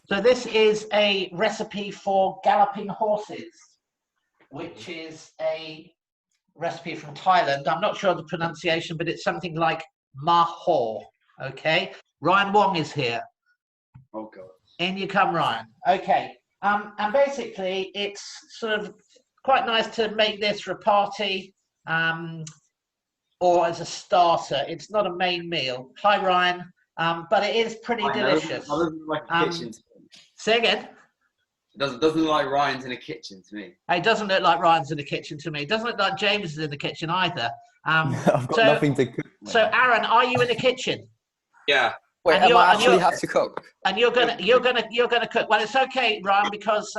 So this is a recipe for Galloping Horses, which is a recipe from Thailand. I'm not sure of the pronunciation, but it's something like Ma Haw. Okay, Ryan Wong is here. Oh God. In you come, Ryan. Okay, and basically it's sort of quite nice to make this for a party or as a starter. It's not a main meal. Hi, Ryan. But it is pretty delicious. It doesn't look like a kitchen to me. Say again? It doesn't look like Ryan's in a kitchen to me. It doesn't look like Ryan's in the kitchen to me. It doesn't look like James is in the kitchen either. I've got nothing to cook. So, Aaron, are you in the kitchen? Yeah. Wait, am I actually have to cook? And you're gonna cook. Well, it's okay, Ryan, because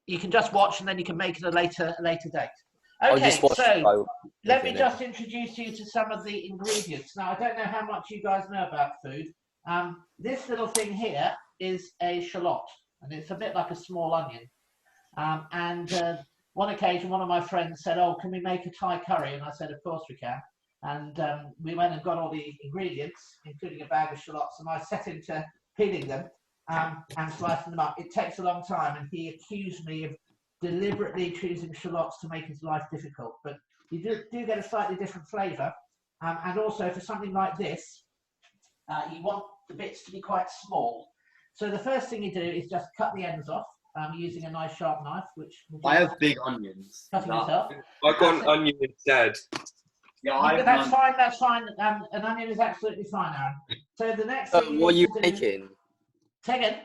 you can just watch and then you can make it a later date. Okay, so let me just introduce you to some of the ingredients. Now, I don't know how much you guys know about food. This little thing here is a shallot, and it's a bit like a small onion. One occasion, one of my friends said, "Oh, can we make a Thai curry?" And I said, "Of course we can." And we went and got all the ingredients, including a bag of shallots, and I set into peeling them and slicing them up. It takes a long time, and he accused me of deliberately choosing shallots to make his life difficult. But you do get a slightly different flavour. And also, for something like this, you want the bits to be quite small. So the first thing you do is just cut the ends off using a nice sharp knife, which... I have big onions. Cutting yourself. I've got an onion instead. Yeah, that's fine. An onion is absolutely fine, Aaron. So the next thing what are you making? Say again.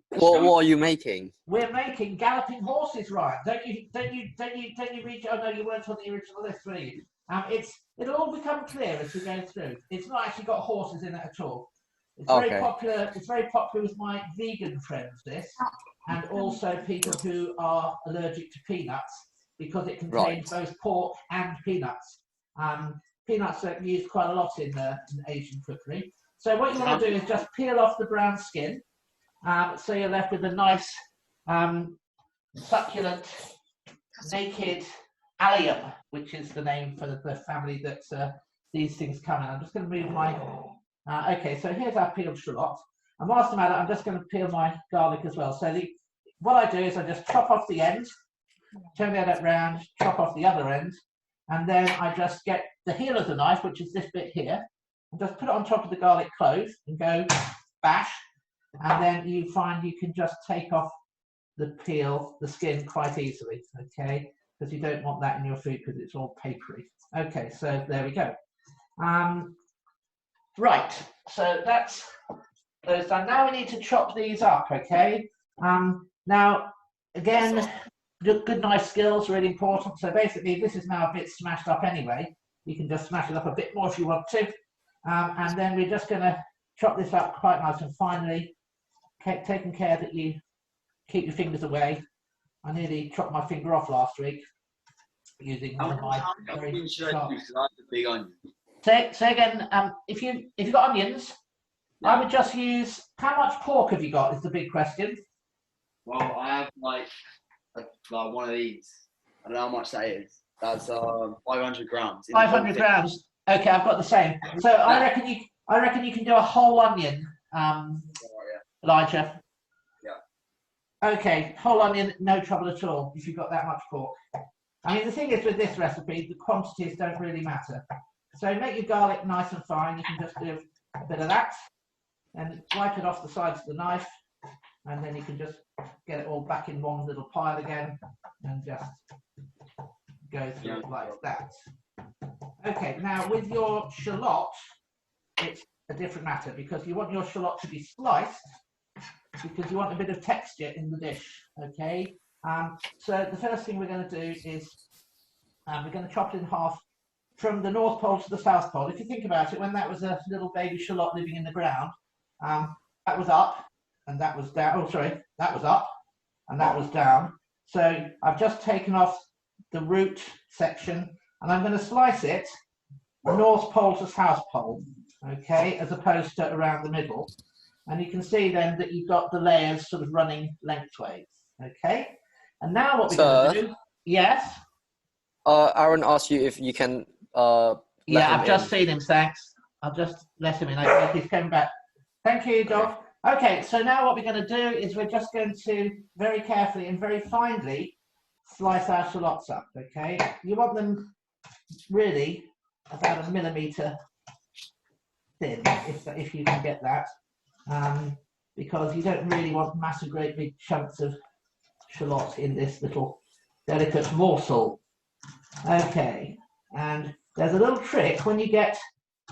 What are you making? We're making Galloping Horses, Ryan. Don't you read? Oh no, you weren't on the original list, were you? It'll all become clear as we go through. It's not actually got horses in it at all. It's very popular. It's very popular with my vegan friends. This, and also people who are allergic to peanuts because it contains both pork and peanuts. Peanuts are used quite a lot in Asian cookery. So what you want to do is just peel off the brown skin. So you're left with a nice, succulent, naked allium, which is the name for the family that these things come in. I'm just going to move my... okay, so here's our peeled shallot. And whilst I'm at it, I'm just going to peel my garlic as well. So what I do is I just chop off the end, turn the end round, chop off the other end, and then I just get the heel of the knife, which is this bit here, and just put it on top of the garlic clove and go bash. And then you find you can just take off the skin quite easily, okay? Because you don't want that in your food because it's all papery. Okay, so there we go. Right, so that's those done. Now we need to chop these up, okay? Now, again, good knife skills, really important. So basically, this is now a bit smashed up anyway. You can just smash it up a bit more if you want to. And then we're just going to chop this up quite nice and finely, taking care that you keep your fingers away. I nearly chopped my finger off last week using one of my very sharp... big onion. Say again, if you've got onions, I would just use... How much pork have you got is the big question. Well, I have like one of these. I don't know how much that is. That's 500 grams. 500 grams. Okay, I've got the same. So I reckon you can do a whole onion, Elijah. Yeah. Okay, whole onion, no trouble at all if you've got that much pork. I mean, the thing is with this recipe, the quantities don't really matter. So make your garlic nice and fine. You can just do a bit of that and wipe it off the sides of the knife, and then you can just get it all back in one little pile again and just go through it like that. Okay, now with your shallot, it's a different matter because you want your shallot to be sliced because you want a bit of texture in the dish, okay? So the first thing we're going to do is we're going to chop it in half from the North Pole to the South Pole. If you think about it, when that was a little baby shallot living in the ground, that was up and that was down. Oh, sorry, that was up and that was down. So I've just taken off the root section and I'm going to slice it North Pole to South Pole, okay, as opposed to around the middle. And you can see then that you've got the layers sort of running lengthways, okay? And now what we're going to do... Yes? Aaron asked you if you can... yeah, I've just seen him, thanks. I'll just let him in. He's coming back. Thank you, Dov. Okay, so now what we're going to do is we're just going to very carefully and very finely slice our shallots up, okay? You want them really about 1 millimetre thin, if you can get that, because you don't really want massive, great big chunks of shallots in this little delicate morsel. Okay, and there's a little trick when you get,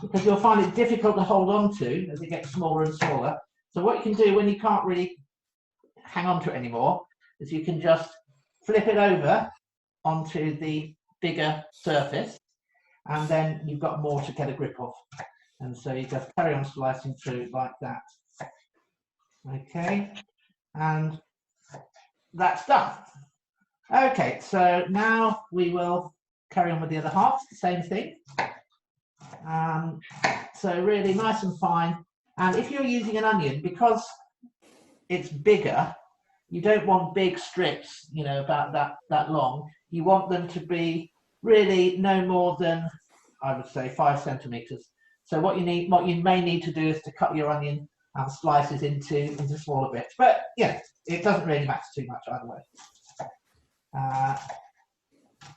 because you'll find it difficult to hold on to as it gets smaller and smaller. So what you can do when you can't really hang on to it anymore is you can just flip it over onto the bigger surface, and then you've got more to get a grip of. And so you just carry on slicing through like that. Okay, and that's done. Okay, so now we will carry on with the other half, the same thing. So really nice and fine. And if you're using an onion, because it's bigger, you don't want big strips, you know, about that long. You want them to be really no more than, I would say, 5 centimeters. So what you may need to do is to cut your onion slices into smaller bits. But yeah, it doesn't really matter too much either way.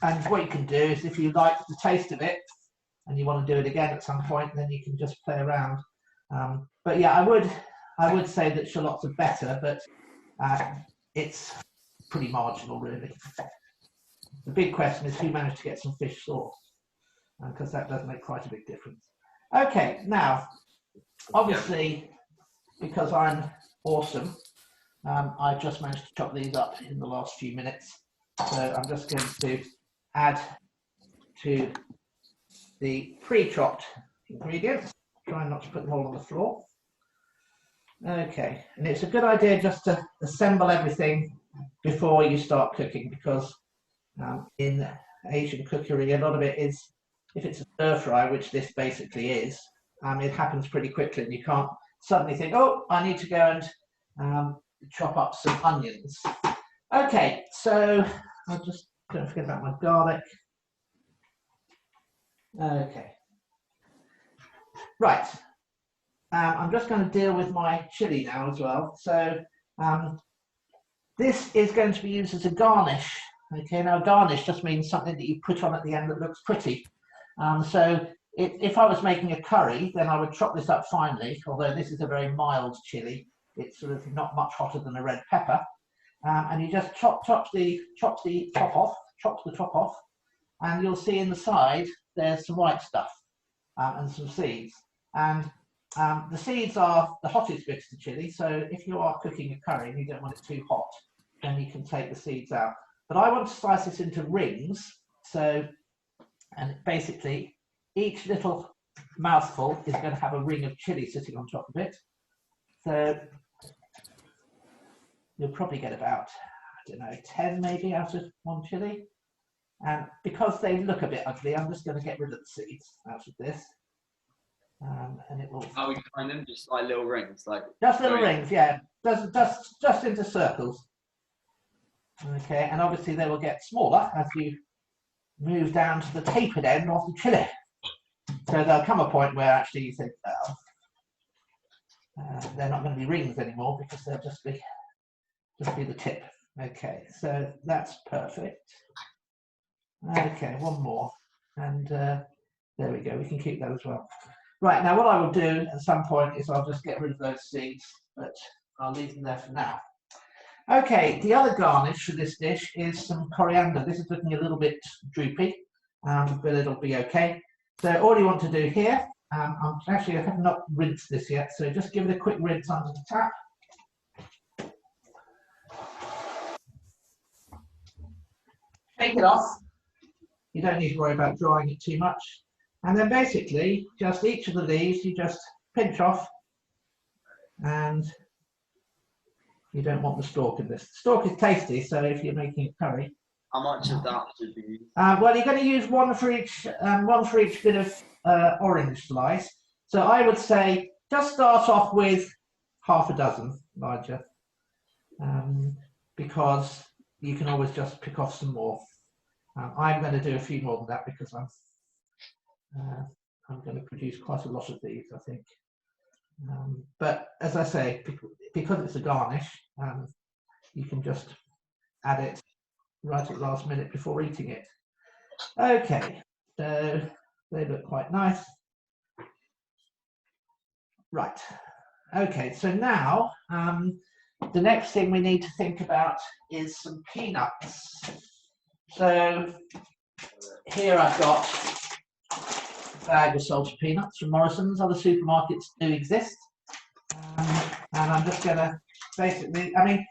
And what you can do is, if you like the taste of it and you want to do it again at some point, then you can just play around. But yeah, I would say that shallots are better, but it's pretty marginal, really. The big question is who managed to get some fish sauce, because that does make quite a big difference. Okay, now, obviously, because I'm awesome, I've just managed to chop these up in the last few minutes. So I'm just going to add to the pre-chopped ingredients. Try not to put them all on the floor. Okay, and it's a good idea just to assemble everything before you start cooking, because in Asian cookery, a lot of it is, if it's a stir fry, which this basically is, it happens pretty quickly, and you can't suddenly think, oh, I need to go and chop up some onions. Okay, so I'll just don't forget about my garlic. Okay, right. I'm just going to deal with my chili now as well. So this is going to be used as a garnish. Okay, now garnish just means something that you put on at the end that looks pretty. So if I was making a curry, then I would chop this up finely, although this is a very mild chili. It's sort of not much hotter than a red pepper. And you just chop the top off, and you'll see in the side there's some white stuff and some seeds. And the seeds are the hottest bits of the chili, so if you are cooking a curry and you don't want it too hot, then you can take the seeds out. But I want to slice this into rings, so, and basically each little mouthful is going to have a ring of chili sitting on top of it. So you'll probably get about, I don't know, 10 maybe out of one chili. And because they look a bit ugly, I'm just going to get rid of the seeds out of this. And it will. How we find them? Just like little rings, like. Just little rings, yeah. Just into circles. Okay, and obviously they will get smaller as you move down to the tapered end of the chili. So there'll come a point where actually you think, oh, they're not going to be rings anymore, because they'll just be the tip. Okay, so that's perfect. Okay, one more, and there we go. We can keep that as well. Right, now what I will do at some point is I'll just get rid of those seeds, but I'll leave them there for now. Okay, the other garnish for this dish is some coriander. This is looking a little bit droopy, but it'll be okay. So all you want to do here, I have not rinsed this yet, so just give it a quick rinse under the tap. Take it off. You don't need to worry about drying it too much. And then basically, just each of the leaves, you just pinch off, and you don't want the stalk in this. The stalk is tasty, so if you're making a curry. How much of that should be used? Well, you're going to use one for each bit of orange slice. So I would say just start off with half a dozen larger, because you can always just pick off some more. I'm going to do a few more than that because I'm going to produce quite a lot of these, I think. But as I say, because it's a garnish, you can just add it right at the last minute before eating it. Okay, so they look quite nice. Right, okay, so now the next thing we need to think about is some peanuts. So here I've got a bag of salted peanuts from Morrison's. Other supermarkets do exist. And I'm just going to basically, I mean,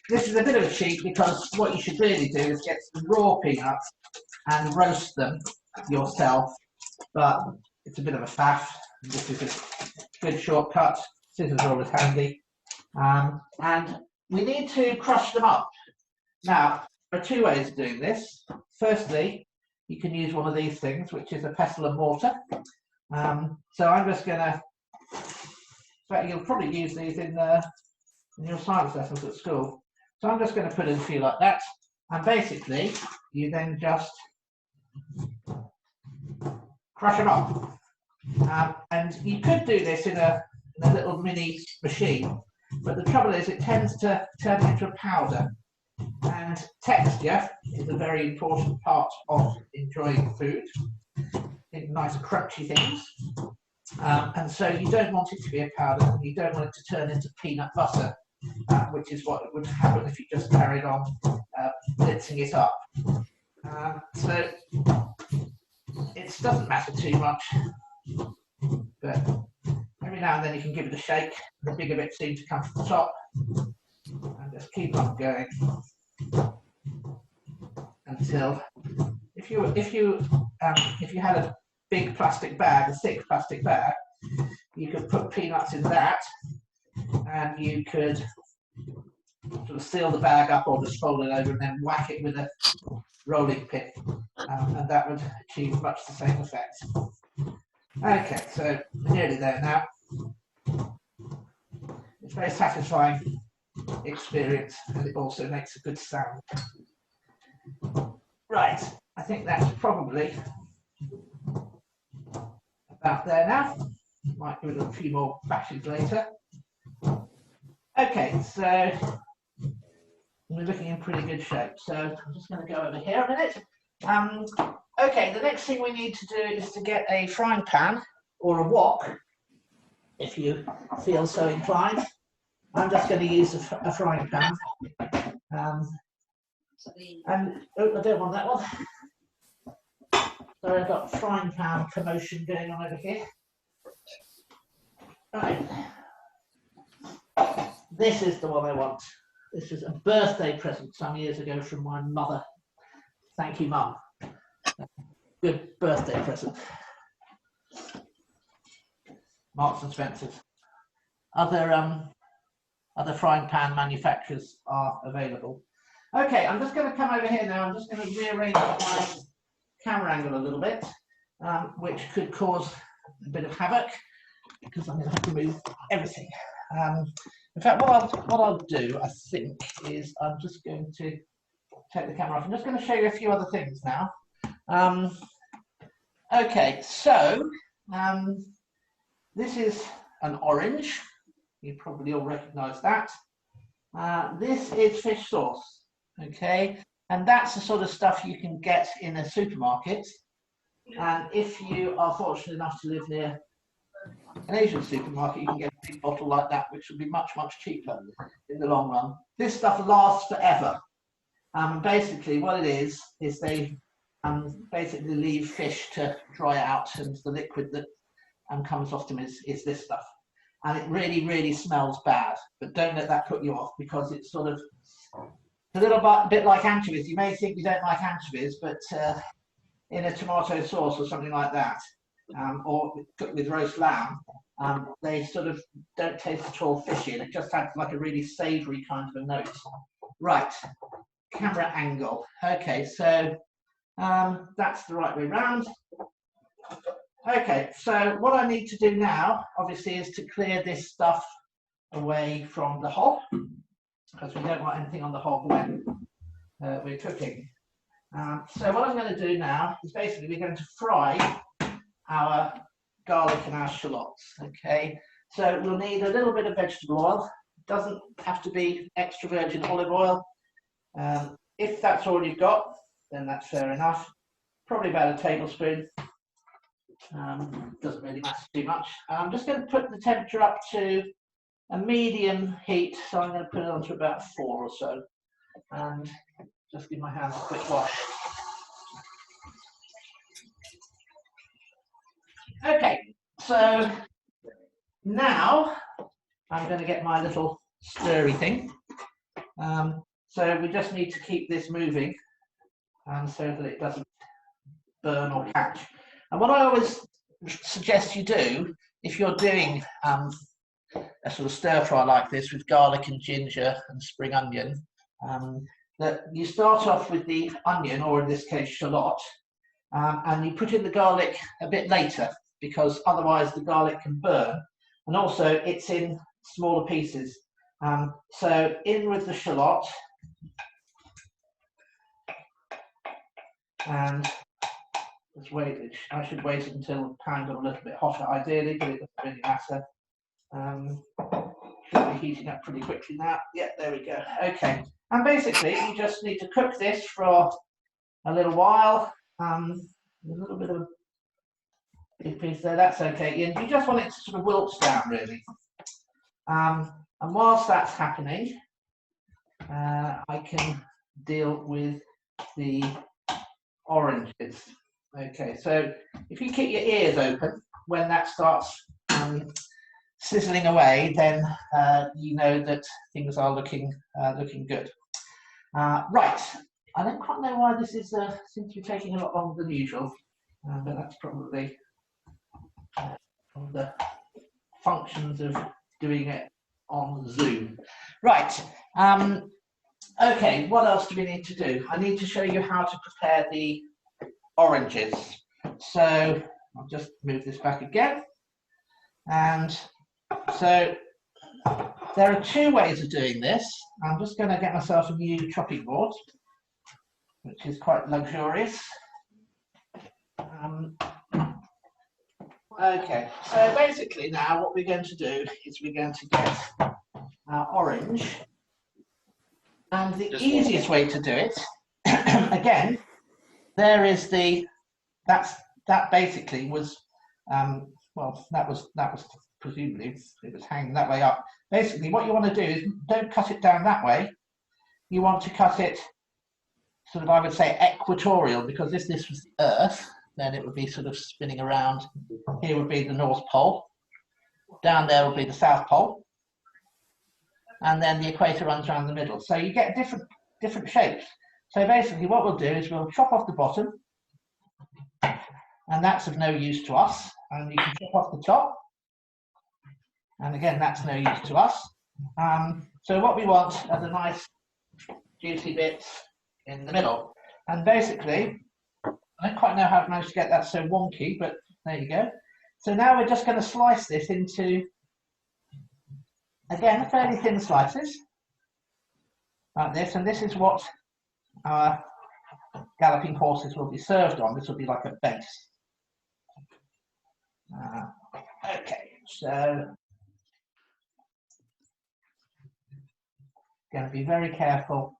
this is a bit of a cheat because what you should really do is get some raw peanuts and roast them yourself, but it's a bit of a faff. This is a good shortcut. Scissors are always handy. And we need to crush them up. Now, there are two ways of doing this. Firstly, you can use one of these things, which is a pestle and mortar. So I'm just going to, in fact, you'll probably use these in your science lessons at school. So I'm just going to put in a few like that. And basically, you then just crush them up. And you could do this in a little mini machine, but the trouble is it tends to turn into a powder. And texture is a very important part of enjoying food. Nice crunchy things. And so you don't want it to be a powder, and you don't want it to turn into peanut butter, which is what would happen if you just carried on blitzing it up. So it doesn't matter too much, but every now and then you can give it a shake. The bigger bits seem to come to the top, and just keep on going until if you had a big plastic bag, a thick plastic bag, you could put peanuts in that, and you could sort of seal the bag up or just fold it over and then whack it with a rolling pin, and that would achieve much the same effect. Okay, so we're nearly there now. It's a very satisfying experience, and it also makes a good sound. Right, I think that's probably about there now. Might do a few more batches later. Okay, so we're looking in pretty good shape. So I'm just going to go over here a minute. Okay, the next thing we need to do is to get a frying pan or a wok, if you feel so inclined. I'm just going to use a frying pan. And oh, I don't want that one. So I've got frying pan commotion going on over here. Right. This is the one I want. This is a birthday present some years ago from my mother. Thank you, Mum. Good birthday present. Marks and Spencer's. Other frying pan manufacturers are available. Okay, I'm just going to come over here now. I'm just going to rearrange my camera angle a little bit, which could cause a bit of havoc because I'm going to have to move everything. In fact, what I'll do, I think, is I'm just going to take the camera off. I'm just going to show you a few other things now. Okay, so this is an orange. You probably all recognise that. This is fish sauce, okay? And that's the sort of stuff you can get in a supermarket. And if you are fortunate enough to live near an Asian supermarket, you can get a big bottle like that, which will be much, much cheaper in the long run. This stuff lasts forever. Basically, what it is they basically leave fish to dry out, and the liquid that comes off them is this stuff. And it really, really smells bad. But don't let that put you off, because it's sort of a little bit like anchovies. You may think you don't like anchovies, but in a tomato sauce or something like that, or cooked with roast lamb, they sort of don't taste at all fishy, and it just has like a really savoury kind of a note. Right, camera angle. Okay, so that's the right way round. Okay, so what I need to do now, obviously, is to clear this stuff away from the hob, because we don't want anything on the hob when we're cooking. So what I'm going to do now is basically we're going to fry our garlic and our shallots, okay? So we'll need a little bit of vegetable oil. It doesn't have to be extra virgin olive oil. If that's all you've got, then that's fair enough. Probably about a tablespoon. Doesn't really matter too much. I'm just going to put the temperature up to a medium heat, so I'm going to put it on to about 4 or so, and just give my hands a quick wash. Okay, so now I'm going to get my little stirry thing. So we just need to keep this moving so that it doesn't burn or catch. And what I always suggest you do, if you're doing a sort of stir fry like this with garlic and ginger and spring onion, that you start off with the onion, or in this case shallot, and you put in the garlic a bit later, because otherwise the garlic can burn, and also it's in smaller pieces. So in with the shallot, and just wait. I should wait until the pan got a little bit hotter ideally, but it doesn't really matter. Should be heating up pretty quickly now. Yeah, there we go. Okay, and basically you just need to cook this for a little while. A little bit of big piece there, that's okay. And you just want it to sort of wilt down really. And whilst that's happening, I can deal with the oranges. Okay, so if you keep your ears open when that starts sizzling away, then you know that things are looking good. Right, I don't quite know why this is seems to be taking a lot longer than usual, but that's probably one of the functions of doing it on Zoom. Right. Okay, what else do we need to do? I need to show you how to prepare the oranges. So I'll just move this back again. And so there are 2 ways of doing this. I'm just going to get myself a new chopping board, which is quite luxurious. Okay, so basically now what we're going to do is we're going to get our orange. And the easiest way to do it, again, there is that basically was, well, that was presumably, it was hanging that way up. Basically what you want to do is don't cut it down that way. You want to cut it sort of, I would say, equatorial, because if this was the Earth, then it would be sort of spinning around. Here would be the North Pole. Down there would be the South Pole. And then the equator runs around the middle. So you get different shapes. So basically what we'll do is we'll chop off the bottom, and that's of no use to us. And you can chop off the top, and again, that's no use to us. So what we want are the nice juicy bits in the middle. And basically, I don't quite know how I've managed to get that so wonky, but there you go. So now we're just going to slice this into, again, fairly thin slices, like this. And this is what our Galloping Horses will be served on. This will be like a base. Okay, so going to be very careful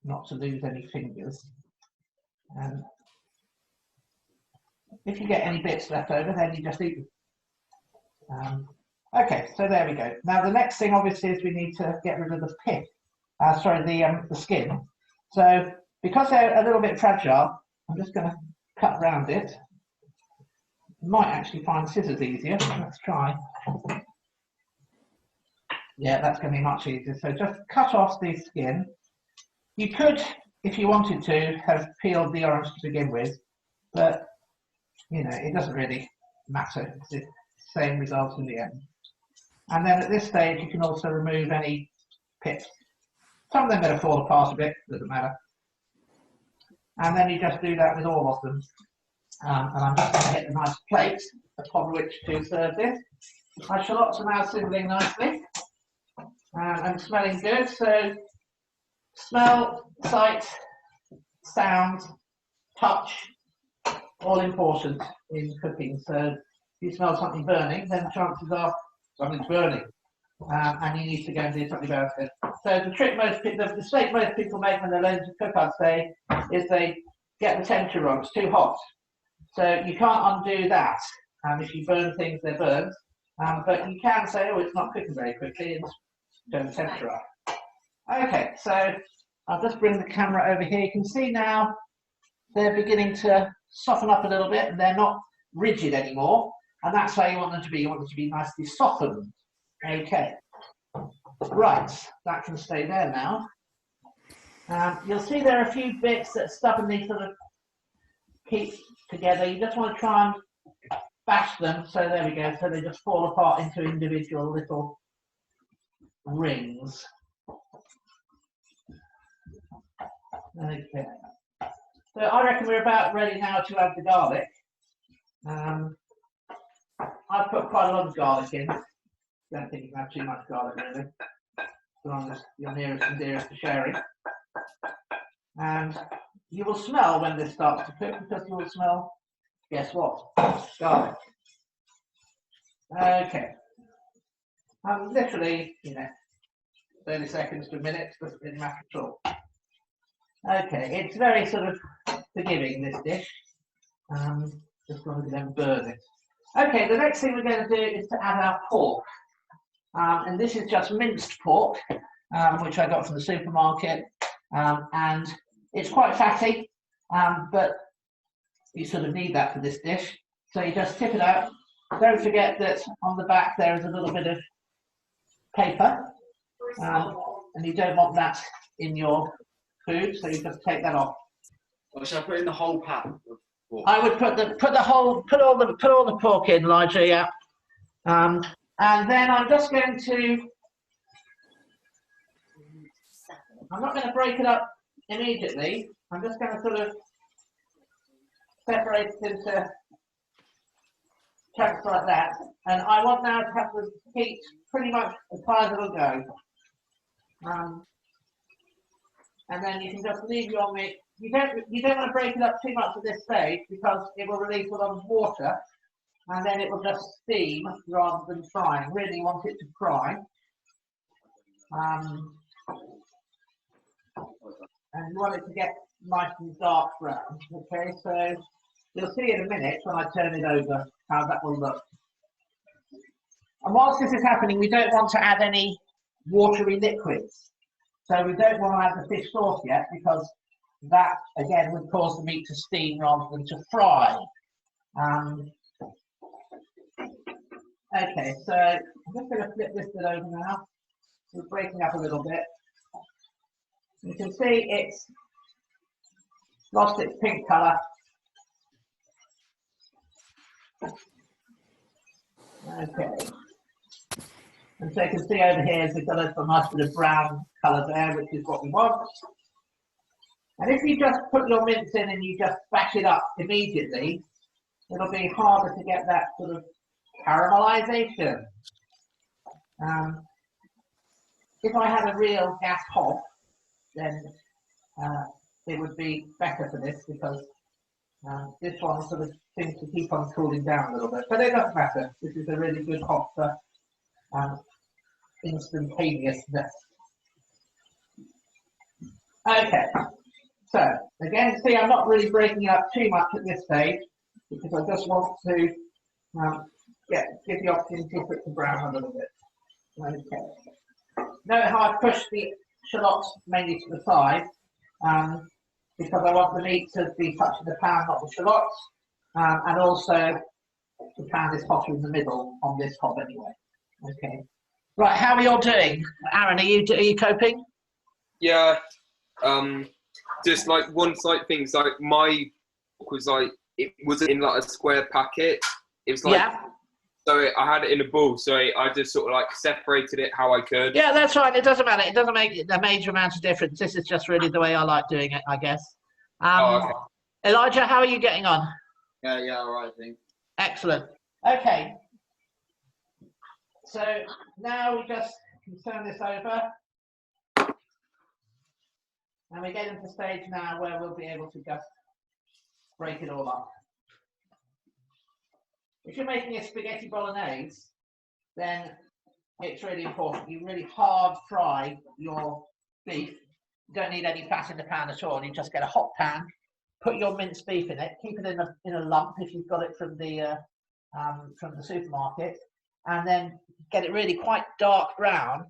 not to lose any fingers. And if you get any bits left over, then you just eat them. Okay, so there we go. Now the next thing, obviously, is we need to get rid of the pith. The skin. So because they're a little bit fragile, I'm just going to cut around it. You might actually find scissors easier. Let's try. Yeah, that's going to be much easier. So just cut off the skin. You could, if you wanted to, have peeled the orange to begin with, but you know, it doesn't really matter. It's the same result in the end. And then at this stage, you can also remove any pits. Some of them are going to fall apart a bit, doesn't matter. And then you just do that with all of them. And I'm just going to get a nice plate upon which to serve this. My shallots are now sizzling nicely and smelling good. So smell, sight, sound, touch, all important in cooking. So if you smell something burning, then chances are something's burning, and you need to go and do something about it. So the trick the mistake most people make when they're learning to cook, I'd say, is they get the temperature wrong. It's too hot. So you can't undo that. If you burn things, they're burned. But you can say, oh, it's not cooking very quickly, and turn the temperature up. Okay, so I'll just bring the camera over here. You can see now they're beginning to soften up a little bit, and they're not rigid anymore. And that's how you want them to be. You want them to be nicely softened. Okay. Right, that can stay there now. You'll see there are a few bits that stubbornly sort of keep together. You just want to try and bash them. So there we go. So they just fall apart into individual little rings. Okay. So I reckon we're about ready now to add the garlic. I've put quite a lot of garlic in. Don't think you can have too much garlic really, as long as you're nearest and dearest to sharing. And you will smell when this starts to cook, because you will smell, guess what? Garlic. Okay. Literally, 30 seconds to a minute, doesn't really matter at all. Okay, it's very sort of forgiving, this dish. Just want to then burn it. Okay, the next thing we're going to do is to add our pork. And this is just minced pork, which I got from the supermarket. And it's quite fatty, but you sort of need that for this dish. So you just tip it out. Don't forget that on the back there is a little bit of paper. And you don't want that in your food, so you just take that off. Or should I put in the whole pat? I would put all the pork in, Elijah, yeah. And then I'm just going to, I'm not going to break it up immediately. I'm just going to sort of separate it into chunks like that. And I want now to have the heat pretty much as high as it'll go. And then you can just leave your meat. You don't want to break it up too much at this stage, because it will release a lot of water, and then it will just steam rather than frying. Really, you want it to fry. And you want it to get nice and dark brown. Okay, so you'll see in a minute when I turn it over how that will look. And whilst this is happening, we don't want to add any watery liquids. So we don't want to add the fish sauce yet, because that, again, would cause the meat to steam rather than to fry. Okay, so I'm just going to flip this bit over now. We're breaking up a little bit. You can see it's lost its pink colour. Okay. And so you can see over here, we've got a nice bit of brown colour there, which is what we want. And if you just put your mince in and you just bash it up immediately, it'll be harder to get that sort of caramelization. If I had a real gas hob, then it would be better for this, because this one sort of seems to keep on cooling down a little bit. But it doesn't matter. This is a really good hob for instantaneousness. Okay. So, again, see, I'm not really breaking it up too much at this stage, because I just want to give the opportunity for it to brown a little bit. Okay. Note how I push the shallots mainly to the side, because I want the meat to be touching the pan, not the shallots, and also the pan is hotter in the middle on this hob anyway. Okay. Right, how are you all doing? Aaron, are you coping? Yeah. Just like one slight thing, like my was like, it wasn't in like a square packet. It was like, yeah. So I had it in a bowl, so I just sort of like separated it how I could. Yeah, that's fine. It doesn't matter. It doesn't make a major amount of difference. This is just really the way I like doing it, I guess. Okay. Elijah, how are you getting on? Yeah, all right, I think. Excellent. Okay. So now we just can turn this over. And we get into stage now where we'll be able to just break it all up. If you're making a spaghetti bolognese, then it's really important. You really hard fry your beef. You don't need any fat in the pan at all. You just get a hot pan, put your minced beef in it, keep it in a lump if you've got it from the supermarket, and then get it really quite dark brown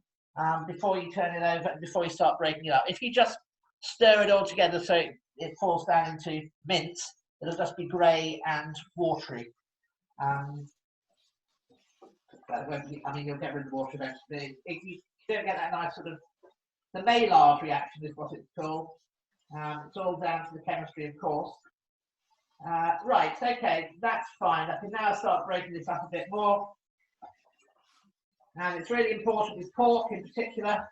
before you turn it over and before you start breaking it up. If you just stir it all together so it falls down into mince, it'll just be grey and watery. I mean, you'll get rid of the water eventually. If you don't get that nice sort of, the Maillard reaction is what it's called. It's all down to the chemistry, of course. Right, okay, that's fine. I can now start breaking this up a bit more. And it's really important with pork in particular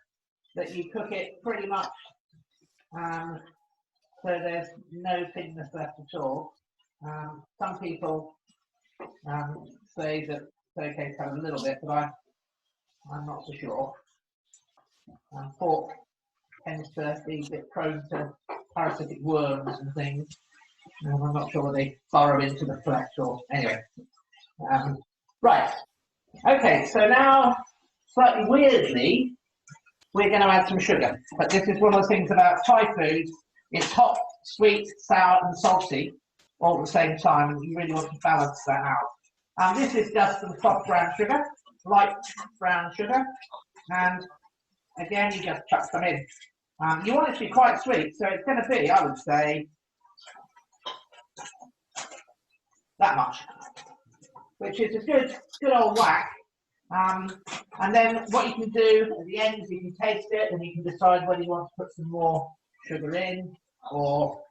that you cook it pretty much so there's no thickness left at all. Some people say that it's okay to have a little bit, but I'm not so sure. Pork tends to be a bit prone to parasitic worms and things. I'm not sure they burrow into the flesh or anyway. Right. Okay, so now, slightly weirdly, we're going to add some sugar. But this is one of the things about Thai food. It's hot, sweet, sour, and salty all at the same time, and you really want to balance that out. This is just some soft brown sugar, light brown sugar, and again, you just chuck some in. You want it to be quite sweet, so it's going to be, I would say, that much, which is a good old whack. And then what you can do at the end is you can taste it and you can decide whether you want to put some more sugar in or,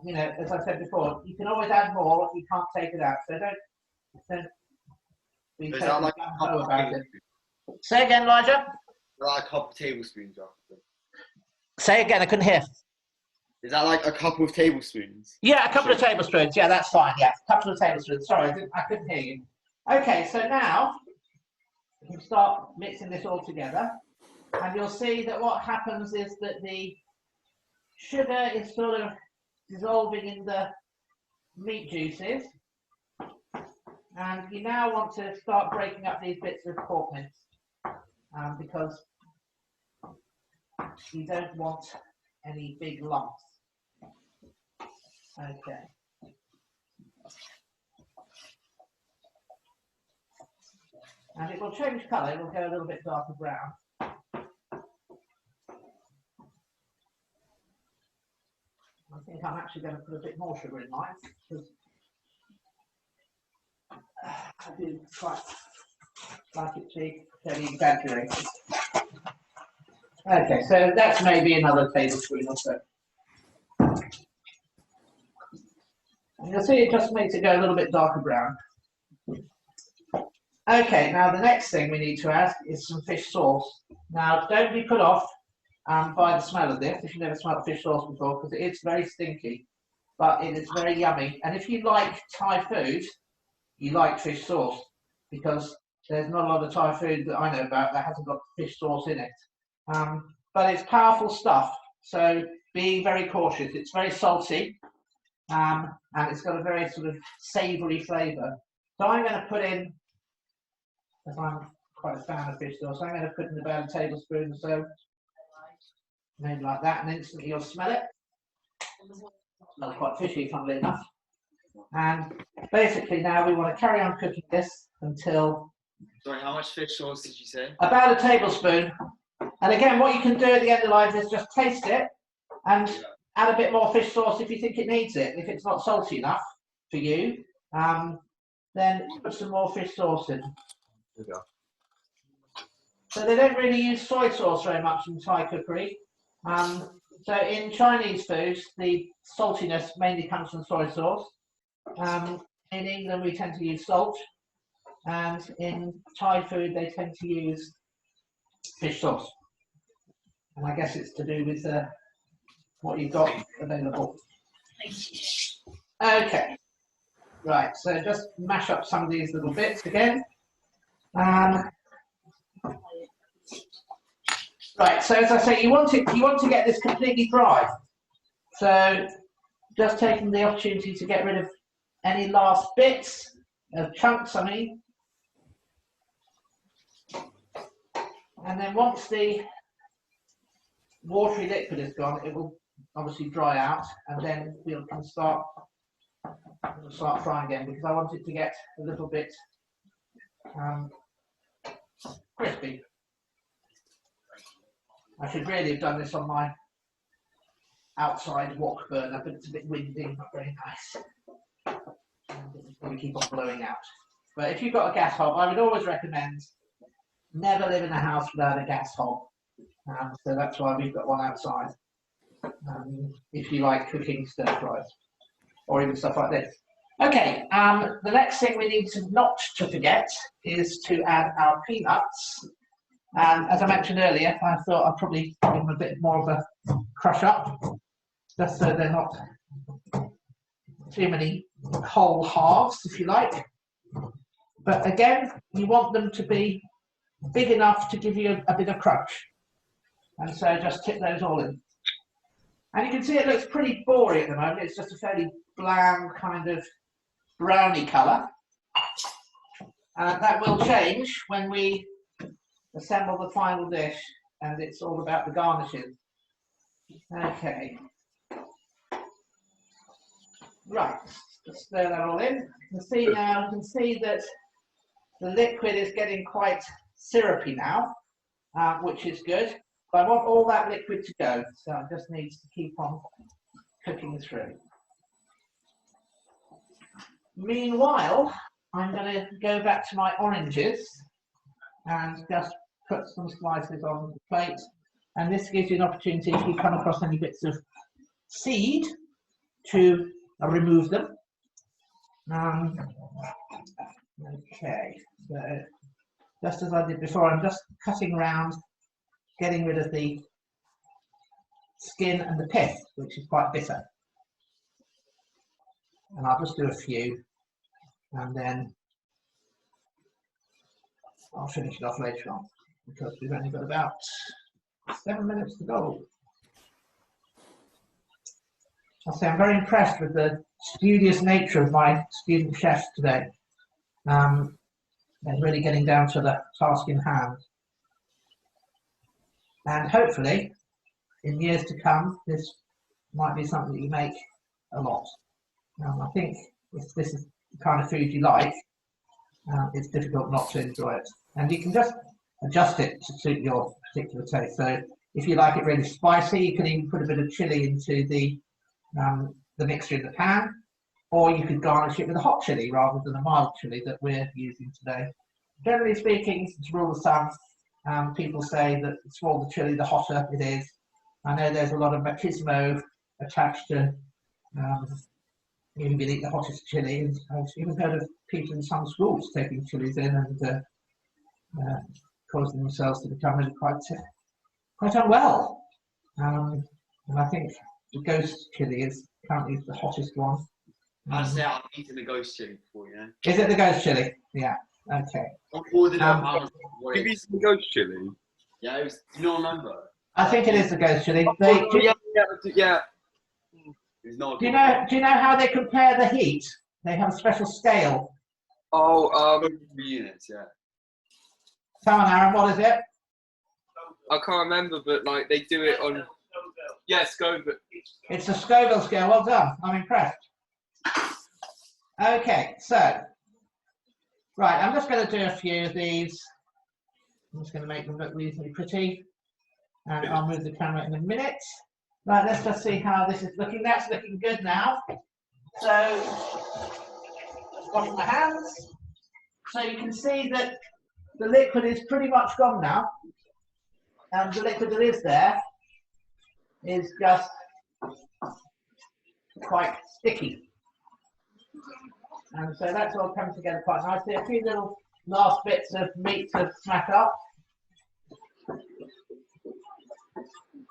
you know, as I said before, you can always add more, you can't take it out. So don't be totally gung-ho about it. Say again, Elijah? Like a couple of tablespoons after. Say again, I couldn't hear. Is that like a couple of tablespoons? Yeah, a couple of tablespoons. Yeah, that's fine. Yeah, a couple of tablespoons. Sorry, I couldn't hear you. Okay, so now you can start mixing this all together, and you'll see that what happens is that the sugar is sort of dissolving in the meat juices, and you now want to start breaking up these bits of pork mince because you don't want any big lumps. Okay. And it will change colour, it will go a little bit darker brown. I think I'm actually going to put a bit more sugar in mine because I do quite like it to be fairly exaggerated. Okay, so that's maybe another tablespoon or so. And you'll see it just makes it go a little bit darker brown. Okay, now the next thing we need to add is some fish sauce. Now, don't be put off by the smell of this if you've never smelled fish sauce before, because it is very stinky, but it is very yummy. And if you like Thai food, you like fish sauce, because there's not a lot of Thai food that I know about that hasn't got fish sauce in it. But it's powerful stuff, so be very cautious. It's very salty, and it's got a very sort of savoury flavour. So I'm going to put in, as I'm quite a fan of fish sauce, I'm going to put in about a tablespoon or so, maybe like that, and instantly you'll smell it. Smells quite fishy, funnily enough. And basically now we want to carry on cooking this until... Sorry, how much fish sauce did you say? About a tablespoon. And again, what you can do at the end of life is just taste it and add a bit more fish sauce if you think it needs it. If it's not salty enough for you, then put some more fish sauce in. So they don't really use soy sauce very much in Thai cookery. So in Chinese foods, the saltiness mainly comes from soy sauce. In England, we tend to use salt. And in Thai food, they tend to use fish sauce. And I guess it's to do with what you've got available. Okay. Right, so just mash up some of these little bits again. Right, so as I say, you want to get this completely dry. So just taking the opportunity to get rid of any last bits of chunks, I mean. And then once the watery liquid is gone, it will obviously dry out, and then we'll start frying again, because I want it to get a little bit crispy. I should really have done this on my outside wok burner, but it's a bit windy, not very nice. It's going to keep on blowing out. But if you've got a gas hob, I would always recommend never live in a house without a gas hob. So that's why we've got one outside. If you like cooking stir fries or even stuff like this. Okay, the next thing we need not to forget is to add our peanuts. As I mentioned earlier, I thought I'd probably give them a bit more of a crush up, just so they're not too many whole halves, if you like. But again, you want them to be big enough to give you a bit of crunch. And so just tip those all in. And you can see it looks pretty boring at the moment. It's just a fairly bland kind of browny colour. That will change when we assemble the final dish, and it's all about the garnishes. Okay. Right, just stir that all in. You can see now, you can see that the liquid is getting quite syrupy now, which is good. But I want all that liquid to go, so it just needs to keep on cooking through. Meanwhile, I'm going to go back to my oranges and just put some slices on the plate. And this gives you an opportunity, if you come across any bits of seed, to remove them. Okay, so just as I did before, I'm just cutting around, getting rid of the skin and the pith, which is quite bitter. And I'll just do a few, and then I'll finish it off later on, because we've only got about 7 minutes to go. I'll say I'm very impressed with the studious nature of my student chefs today. They're really getting down to the task in hand. And hopefully, in years to come, this might be something that you make a lot. I think if this is the kind of food you like, it's difficult not to enjoy it. And you can just adjust it to suit your particular taste. So if you like it really spicy, you can even put a bit of chili into the mixture in the pan, or you could garnish it with a hot chili rather than a mild chili that we're using today. Generally speaking, as a rule of thumb, people say that the smaller the chili, the hotter it is. I know there's a lot of machismo attached to you can eat the hottest chili, and I've even heard of people in some schools taking chilies in and causing themselves to become really quite unwell. And I think the ghost chili is currently the hottest one. I'd say I've eaten the ghost chili before, you know. Is it the ghost chili? Yeah. Okay. I've ordered Have you eaten the ghost chili? Yeah, it was. Do you not remember? I think it is the ghost chili. Yeah. It's not. Do you know how they compare the heat? They have a special scale. Oh, Units, yeah. Come on, Aaron, what is it? I can't remember, but like they do it on. Yeah, Scoville. It's a Scoville scale. Well done. I'm impressed. Okay, so right, I'm just going to do a few of these. I'm just going to make them look reasonably pretty, and I'll move the camera in a minute. Right, let's just see how this is looking. That's looking good now. So, wash my hands. So you can see that the liquid is pretty much gone now, and the liquid that is there is just quite sticky. And so that's all come together quite nicely. A few little last bits of meat to smack up.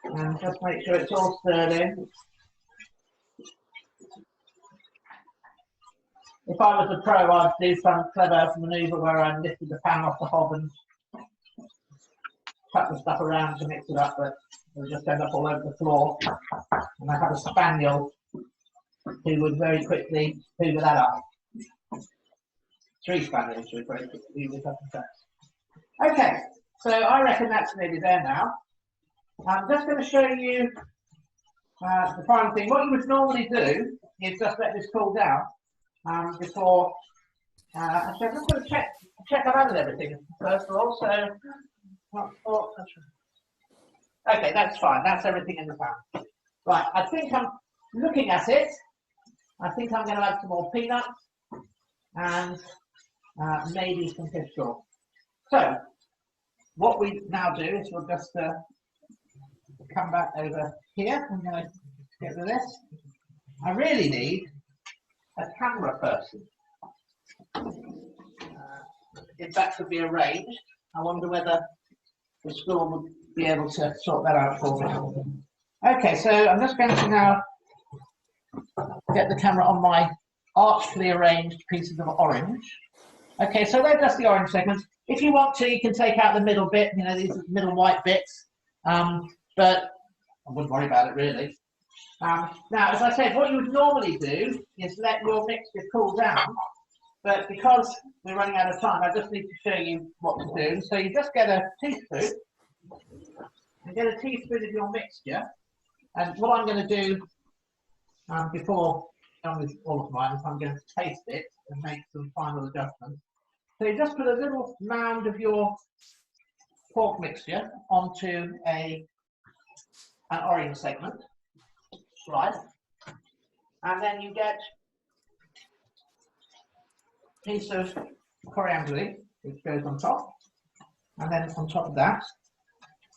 And just make sure it's all stirred in. If I was a pro, I'd do some clever manoeuvre where I lifted the pan off the hob and cut the stuff around to mix it up, but it'll just end up all over the floor. And I have a spaniel who would very quickly hoover that up. 3 spaniels would very quickly hoover it up and that. Okay, So I reckon that's nearly there now. I'm just going to show you the final thing. What you would normally do is just let this cool down before. Actually, I'm just going to check I've added everything first of all. So, okay, that's fine. That's everything in the pan. Right, I think I'm looking at it. I think I'm going to add some more peanuts and maybe some fish sauce. So, what we now do is we'll just come back over here. I'm going to get rid of this. I really need a camera person. If that could be arranged, I wonder whether the school would be able to sort that out for me. Okay, so I'm just going to now get the camera on my artfully arranged pieces of orange. Okay, so they're just the orange segments. If you want to, you can take out the middle bit, you know, these middle white bits, but I wouldn't worry about it really. Now, as I said, what you would normally do is let your mixture cool down, but because we're running out of time, I just need to show you what to do. So you just get a teaspoon, and get a teaspoon of your mixture, and what I'm going to do before done with all of mine is I'm going to taste it and make some final adjustments. So you just put a little mound of your pork mixture onto an orange segment, right? And then you get a piece of coriander leaf, which goes on top. And then on top of that,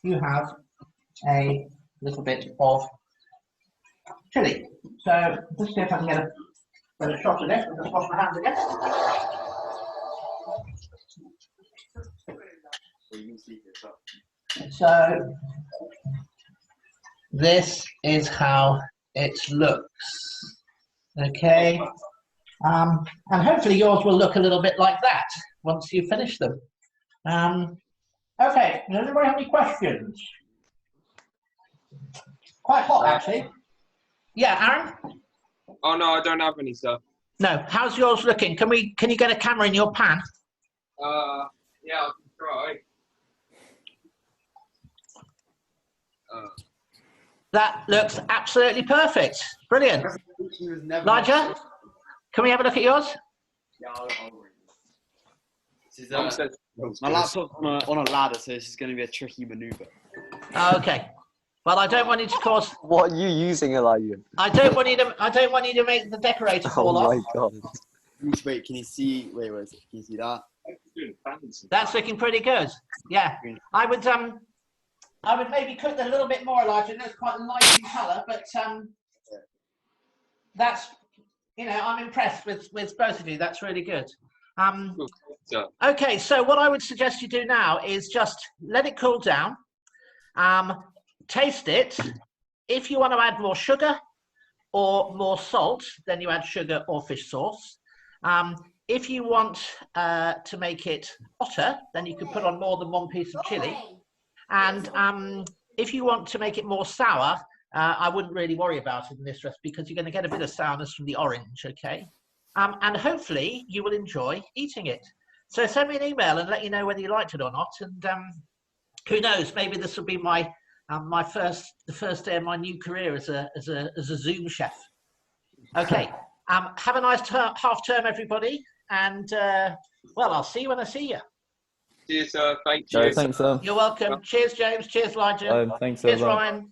you have a little bit of chili. So just see if I can get a better shot of this. I'll just wash my hands again. So this is how it looks. Okay, and hopefully yours will look a little bit like that once you finish them. Okay, does anybody have any questions? Quite hot, actually. Yeah, Aaron? Oh no, I don't have any, sir. No. How's yours looking? Can you get a camera in your pan? Yeah, I can try. That looks absolutely perfect. Brilliant. Elijah, can we have a look at yours? Yeah, I'll my laptop's on a ladder, so this is going to be a tricky maneuver. Okay. Well, I don't want you to cause. What are you using, Elijah? I don't want you to make the decorator fall off. Oh my god. Wait, can you see? Wait, where is it? Can you see that? That's looking pretty good. Yeah. I would maybe cook that a little bit more, Elijah. That's quite light in colour, but that's, you know, I'm impressed with both of you. That's really good. Okay, so what I would suggest you do now is just let it cool down. Taste it. If you want to add more sugar or more salt, then you add sugar or fish sauce. If you want to make it hotter, then you can put on more than one piece of chili. And if you want to make it more sour, I wouldn't really worry about it in this recipe because you're going to get a bit of sourness from the orange, okay? And hopefully you will enjoy eating it. So send me an email and let you know whether you liked it or not. And who knows, maybe this will be the first day of my new career as a Zoom chef. Okay, have a nice half term, everybody. And well, I'll see you when I see you. Cheers, sir. Thank you. Thanks, sir. You're welcome. Cheers, James. Cheers, Elijah. Thanks, Cheers, everyone. Ryan.